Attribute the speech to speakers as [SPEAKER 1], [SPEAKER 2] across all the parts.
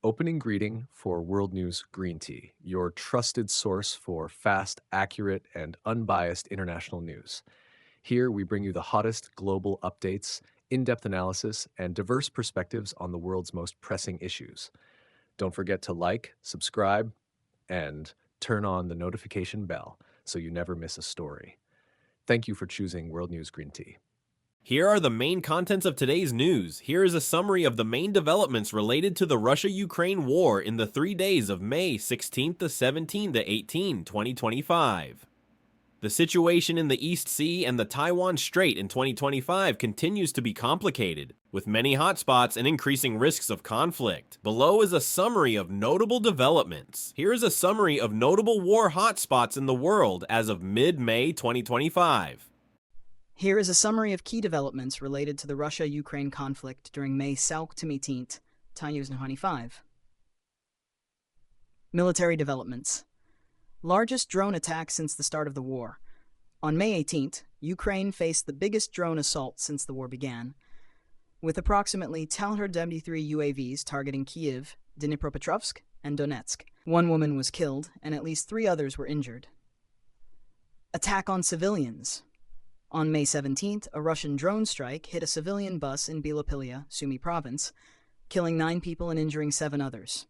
[SPEAKER 1] Opening greeting for World News Greenty, your trusted source for fast, accurate, and unbiased international news. Here we bring you the hottest global updates, in depth analysis, and diverse perspectives on the world's most pressing issues. Don't forget to like, subscribe, and turn on the notification bell so you never miss a story. Thank you for choosing World News Green Tea.
[SPEAKER 2] Here are the main contents of today's news. Here is a summary of the main developments related to the Russia-Ukraine war in the 3 days of May 16th to 17th to 18, 2025. The situation in the East Sea and the Taiwan Strait in 2025 continues to be complicated, with many hotspots and increasing risks of conflict. Below is a summary of notable developments. Here is a summary of notable war hotspots in the world as of mid-May 2025.
[SPEAKER 3] Here is a summary of key developments related to the Russia-Ukraine conflict during May 17th, 2025. Military developments. Largest drone attack since the start of the war. On May 18th, Ukraine faced the biggest drone assault since the war began, with approximately 273 UAVs targeting Kyiv, Dnipropetrovsk, and Donetsk. One woman was killed, and at least 3 others were injured. Attack on civilians. On May 17th, a Russian drone strike hit a civilian bus in Belopilya, Sumy province, killing 9 people and injuring 7 others.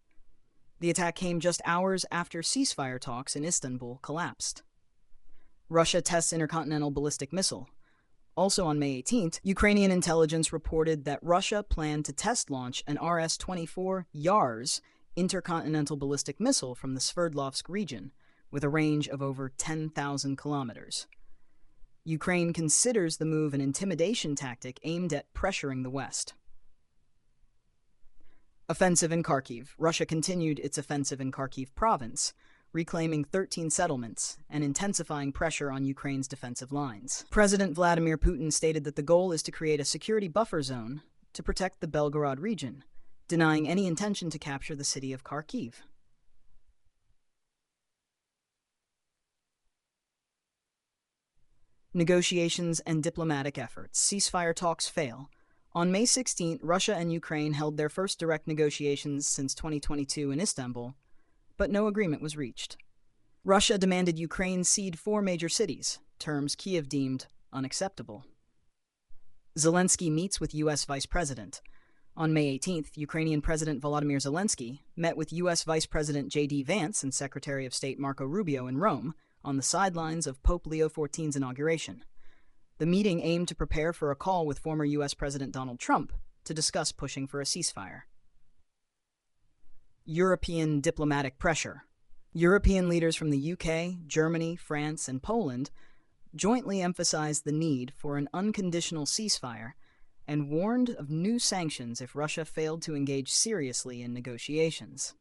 [SPEAKER 3] The attack came just hours after ceasefire talks in Istanbul collapsed. Russia tests intercontinental ballistic missile. Also on May 18th, Ukrainian intelligence reported that Russia planned to test launch an RS-24 Yars intercontinental ballistic missile from the Sverdlovsk region, with a range of over 10,000 kilometers. Ukraine considers the move an intimidation tactic aimed at pressuring the West. Offensive in Kharkiv. Russia continued its offensive in Kharkiv province, reclaiming 13 settlements and intensifying pressure on Ukraine's defensive lines. President Vladimir Putin stated that the goal is to create a security buffer zone to protect the Belgorod region, denying any intention to capture the city of Kharkiv. Negotiations and diplomatic efforts. Ceasefire talks fail. On May 16th, Russia and Ukraine held their first direct negotiations since 2022 in Istanbul, but no agreement was reached. Russia demanded Ukraine cede 4 major cities, terms Kyiv deemed unacceptable. Zelensky meets with U.S. Vice President. On May 18th, Ukrainian President Volodymyr Zelensky met with U.S. Vice President J.D. Vance and Secretary of State Marco Rubio in Rome on the sidelines of Pope Leo XIV's inauguration. The meeting aimed to prepare for a call with former U.S. President Donald Trump to discuss pushing for a ceasefire. European diplomatic pressure. European leaders from the UK, Germany, France, and Poland jointly emphasized the need for an unconditional ceasefire and warned of new sanctions if Russia failed to engage seriously in negotiations.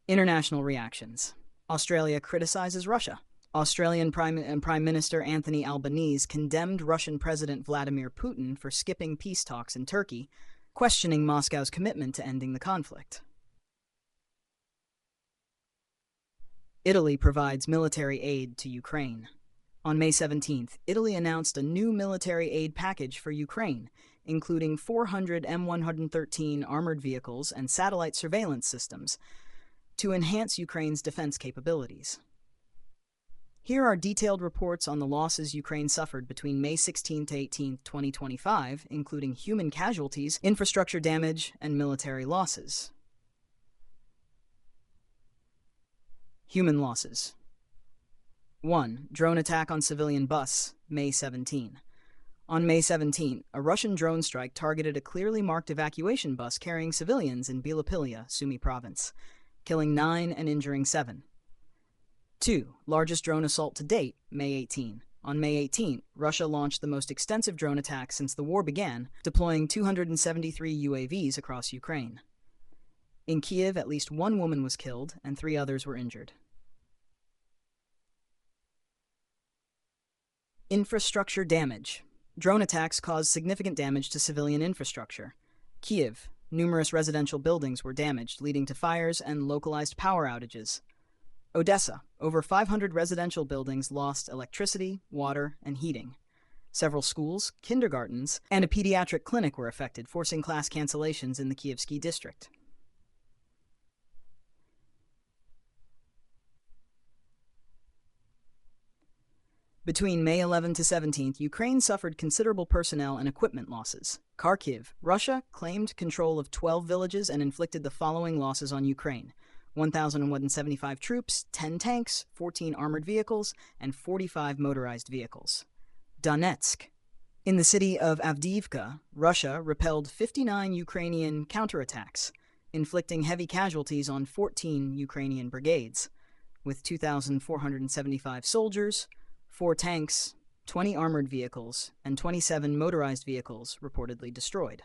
[SPEAKER 3] International reactions. Australia criticizes Russia. Australian Prime Minister Anthony Albanese condemned Russian President Vladimir Putin for skipping peace talks in Turkey, questioning Moscow's commitment to ending the conflict. Italy provides military aid to Ukraine. On May 17th, Italy announced a new military aid package for Ukraine, including 400 M113 armored vehicles and satellite surveillance systems, to enhance Ukraine's defense capabilities. Here are detailed reports on the losses Ukraine suffered between May 16 to 18, 2025, including human casualties, infrastructure damage, and military losses. Human losses. 1. Drone attack on civilian bus, May 17. On May 17, a Russian drone strike targeted a clearly marked evacuation bus carrying civilians in Belopilya, Sumy province, killing 9 and injuring 7. 2. Largest drone assault to date, May 18. On May 18, Russia launched the most extensive drone attack since the war began, deploying 273 UAVs across Ukraine. In Kyiv, at least 1 woman was killed and 3 others were injured. Infrastructure damage. Drone attacks caused significant damage to civilian infrastructure. Kyiv, numerous residential buildings were damaged, leading to fires and localized power outages. Odessa, over 500 residential buildings lost electricity, water, and heating. Several schools, kindergartens, and a pediatric clinic were affected, forcing class cancellations in the Kievsky district. Between May 11 to 17th, Ukraine suffered considerable personnel and equipment losses. Kharkiv, Russia claimed control of 12 villages and inflicted the following losses on Ukraine: 1,175 troops, 10 tanks, 14 armored vehicles, and 45 motorized vehicles. Donetsk. In the city of Avdiivka, Russia repelled 59 Ukrainian counterattacks, inflicting heavy casualties on 14 Ukrainian brigades, with 2,475 soldiers, 4 tanks, 20 armored vehicles, and 27 motorized vehicles reportedly destroyed.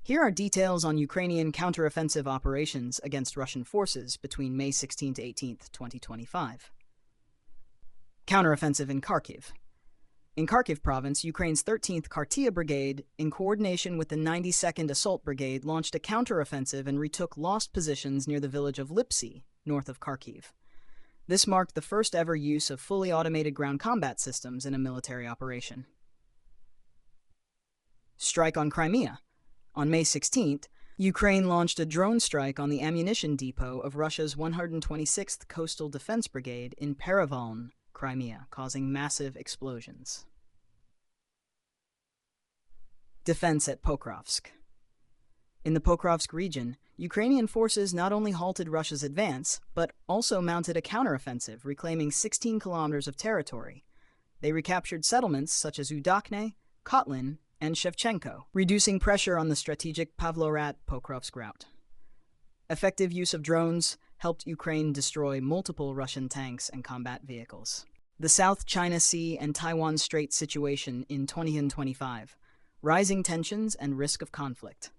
[SPEAKER 3] Here are details on Ukrainian counteroffensive operations against Russian forces between May 16 to 18, 2025. Counteroffensive in Kharkiv. In Kharkiv province, Ukraine's 13th Khartia Brigade, in coordination with the 92nd Assault Brigade, launched a counteroffensive and retook lost positions near the village of Lipsy, north of Kharkiv. This marked the first ever use of fully automated ground combat systems in a military operation. Strike on Crimea. On May 16th, Ukraine launched a drone strike on the ammunition depot of Russia's 126th Coastal Defense Brigade in Perevaln, Crimea, causing massive explosions. Defense at Pokrovsk. In the Pokrovsk region, Ukrainian forces not only halted Russia's advance, but also mounted a counteroffensive, reclaiming 16 kilometers of territory. They recaptured settlements such as Udakne, Kotlin, and Shevchenko, reducing pressure on the strategic Pavlohrad-Pokrovsk route. Effective use of drones helped Ukraine destroy multiple Russian tanks and combat vehicles. The South China Sea and Taiwan Strait situation in 2025. Rising tensions and risk of conflict.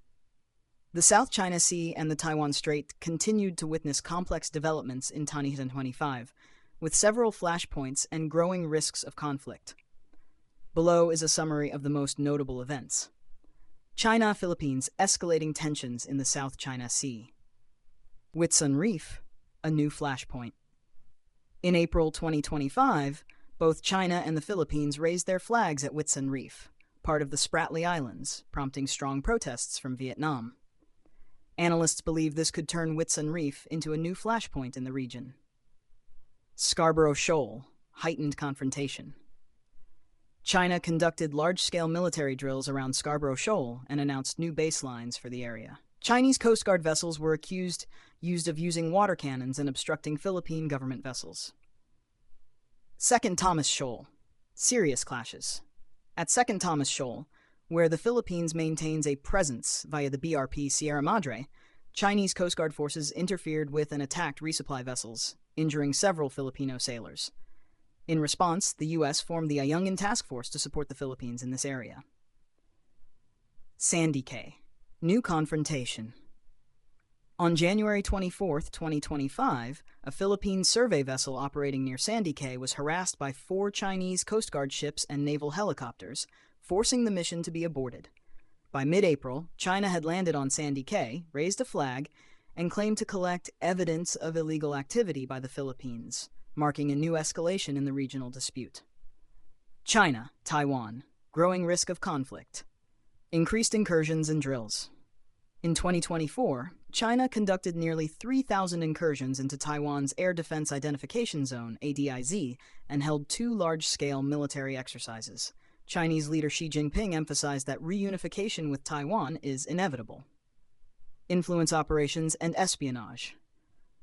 [SPEAKER 3] The South China Sea and the Taiwan Strait continued to witness complex developments in 2025, with several flashpoints and growing risks of conflict. Below is a summary of the most notable events. China-Philippines escalating tensions in the South China Sea. Whitsun Reef, a new flashpoint. In April 2025, both China and the Philippines raised their flags at Whitsun Reef, part of the Spratly Islands, prompting strong protests from Vietnam. Analysts believe this could turn Whitsun Reef into a new flashpoint in the region. Scarborough Shoal, heightened confrontation. China conducted large-scale military drills around Scarborough Shoal and announced new baselines for the area. Chinese Coast Guard vessels were accused of using water cannons and obstructing Philippine government vessels. Second Thomas Shoal, serious clashes. At Second Thomas Shoal, where the Philippines maintains a presence via the BRP Sierra Madre, Chinese Coast Guard forces interfered with and attacked resupply vessels, injuring several Filipino sailors. In response, the U.S. formed the Ayungin Task Force to support the Philippines in this area. Sandy Cay, new confrontation. On January 24, 2025, a Philippine survey vessel operating near Sandy Cay was harassed by 4 Chinese Coast Guard ships and naval helicopters, forcing the mission to be aborted. By mid-April, China had landed on Sandy Cay, raised a flag, and claimed to collect evidence of illegal activity by the Philippines, marking a new escalation in the regional dispute. China, Taiwan, growing risk of conflict. Increased incursions and drills. In 2024, China conducted nearly 3,000 incursions into Taiwan's Air Defense Identification Zone, ADIZ, and held 2 large-scale military exercises. Chinese leader Xi Jinping emphasized that reunification with Taiwan is inevitable. Influence operations and espionage.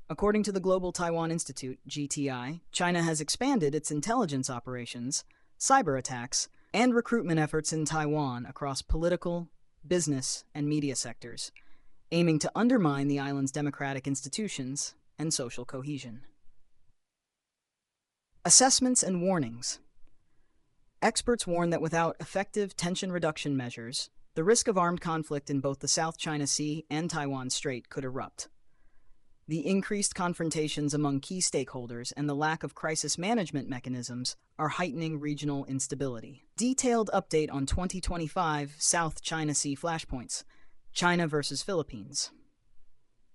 [SPEAKER 3] According to the Global Taiwan Institute, GTI, China has expanded its intelligence operations, cyber attacks, and recruitment efforts in Taiwan across political, business, and media sectors, aiming to undermine the island's democratic institutions and social cohesion. Assessments and warnings. Experts warn that without effective tension reduction measures, the risk of armed conflict in both the South China Sea and Taiwan Strait could erupt. The increased confrontations among key stakeholders and the lack of crisis management mechanisms are heightening regional instability. Detailed update on 2025 South China Sea flashpoints. China versus Philippines.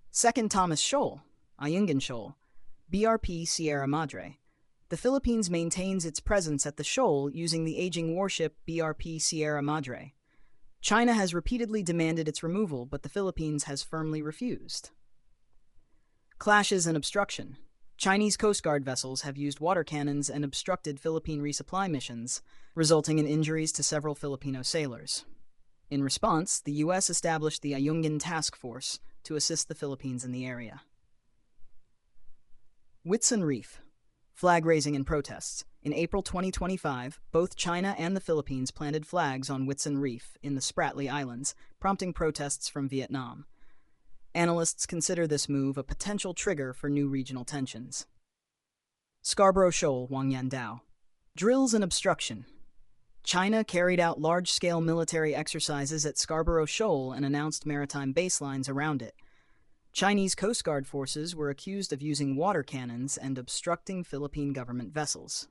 [SPEAKER 3] Second Thomas Shoal, Ayungin Shoal, BRP Sierra Madre, The Philippines maintains its presence at the shoal using the aging warship BRP Sierra Madre. China has repeatedly demanded its removal, but the Philippines has firmly refused. Clashes and obstruction. Chinese Coast Guard vessels have used water cannons and obstructed Philippine resupply missions, resulting in injuries to several Filipino sailors. In response, the U.S. established the Ayungin Task Force to assist the Philippines in the area. Whitsun Reef. Flag raising and protests. In April 2025, both China and the Philippines planted flags on Whitsun Reef in the Spratly Islands, prompting protests from Vietnam. Analysts consider this move a potential trigger for new regional tensions. Scarborough Shoal, Huangyandao. Drills and obstruction. China carried out large-scale military exercises at Scarborough Shoal and announced maritime baselines around it. Chinese Coast Guard forces were accused of using water cannons and obstructing Philippine government vessels.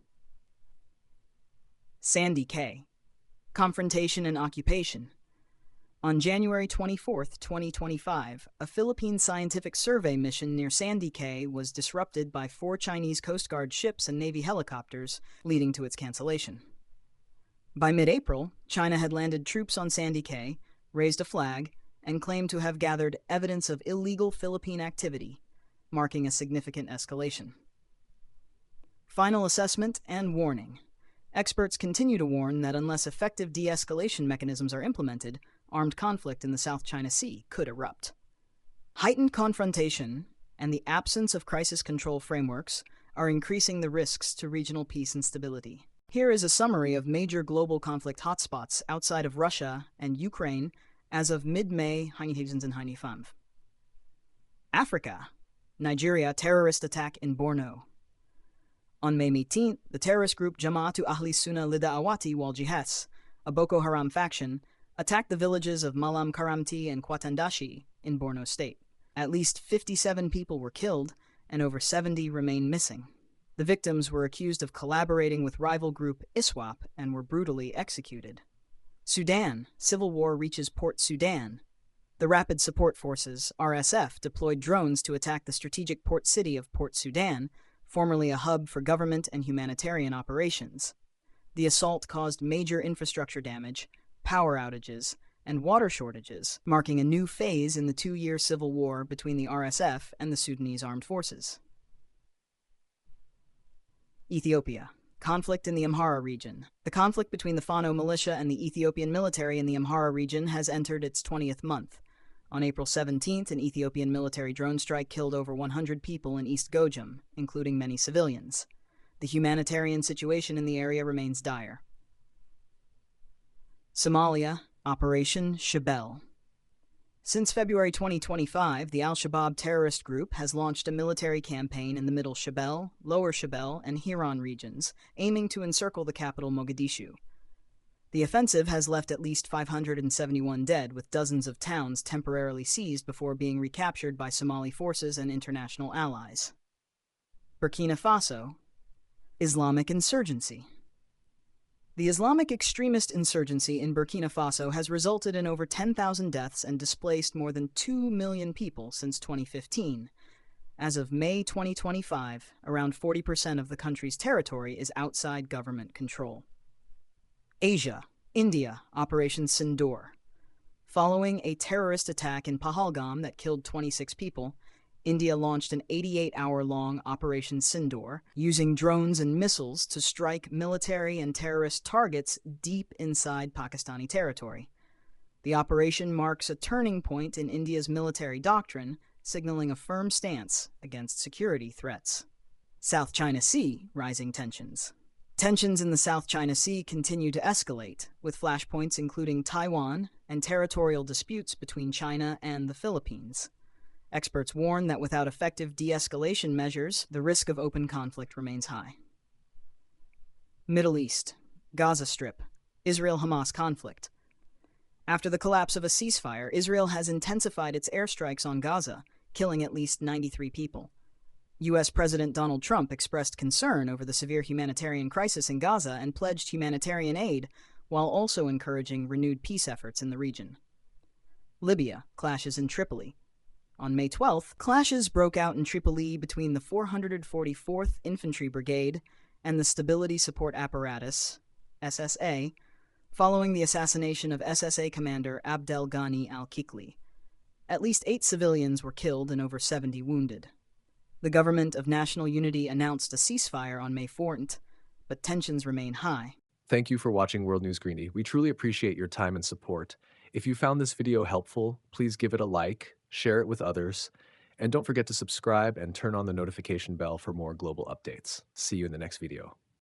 [SPEAKER 3] Sandy Cay. Confrontation and occupation. On January 24, 2025, a Philippine scientific survey mission near Sandy Cay was disrupted by 4 Chinese Coast Guard ships and Navy helicopters, leading to its cancellation. By mid-April, China had landed troops on Sandy Cay, raised a flag, and claimed to have gathered evidence of illegal Philippine activity, marking a significant escalation. Final assessment and warning. Experts continue to warn that unless effective de-escalation mechanisms are implemented, armed conflict in the South China Sea could erupt. Heightened confrontation and the absence of crisis control frameworks are increasing the risks to regional peace and stability. Here is a summary of major global conflict hotspots outside of Russia and Ukraine as of mid-May 2025. Africa. Nigeria terrorist attack in Borno. On May 18th, the terrorist group Jama'atu Ahli Sunnah Lida'awati wal Jihad, a Boko Haram faction, attacked the villages of Malam Karamti and Kwatandashi in Borno State. At least 57 people were killed, and over 70 remain missing. The victims were accused of collaborating with rival group ISWAP and were brutally executed. Sudan. Civil war reaches Port Sudan. The Rapid Support Forces, RSF, deployed drones to attack the strategic port city of Port Sudan, formerly a hub for government and humanitarian operations. The assault caused major infrastructure damage, power outages, and water shortages, marking a new phase in the 2-year civil war between the RSF and the Sudanese armed forces. Ethiopia. Conflict in the Amhara region. The conflict between the Fano militia and the Ethiopian military in the Amhara region has entered its 20th month. On April 17th, an Ethiopian military drone strike killed over 100 people in East Gojam, including many civilians. The humanitarian situation in the area remains dire. Somalia. Operation Shabelle. Since February 2025, the Al-Shabaab terrorist group has launched a military campaign in the Middle Shabelle, Lower Shabelle, and Hiran regions, aiming to encircle the capital Mogadishu. The offensive has left at least 571 dead, with dozens of towns temporarily seized before being recaptured by Somali forces and international allies. Burkina Faso. Islamic insurgency. The Islamic extremist insurgency in Burkina Faso has resulted in over 10,000 deaths and displaced more than 2 million people since 2015. As of May 2025, around 40% of the country's territory is outside government control. Asia. India. Operation Sindoor. Following a terrorist attack in Pahalgam that killed 26 people, India launched an 88-hour-long Operation Sindoor, using drones and missiles to strike military and terrorist targets deep inside Pakistani territory. The operation marks a turning point in India's military doctrine, signaling a firm stance against security threats. South China Sea. Rising tensions. Tensions in the South China Sea continue to escalate, with flashpoints including Taiwan and territorial disputes between China and the Philippines. Experts warn that without effective de-escalation measures, the risk of open conflict remains high. Middle East. Gaza Strip. Israel-Hamas conflict. After the collapse of a ceasefire, Israel has intensified its airstrikes on Gaza, killing at least 93 people. U.S. President Donald Trump expressed concern over the severe humanitarian crisis in Gaza and pledged humanitarian aid, while also encouraging renewed peace efforts in the region. Libya. Clashes in Tripoli. On May 12th, clashes broke out in Tripoli between the 444th Infantry Brigade and the Stability Support Apparatus, SSA, following the assassination of SSA commander Abdel Ghani al-Kikli. At least 8 civilians were killed and over 70 wounded. The Government of National Unity announced a ceasefire on May 4th, but tensions remain high.
[SPEAKER 1] Thank you for watching World News Greenty. We truly appreciate your time and support. If you found this video helpful, please give it a like, share it with others, and don't forget to subscribe and turn on the notification bell for more global updates. See you in the next video.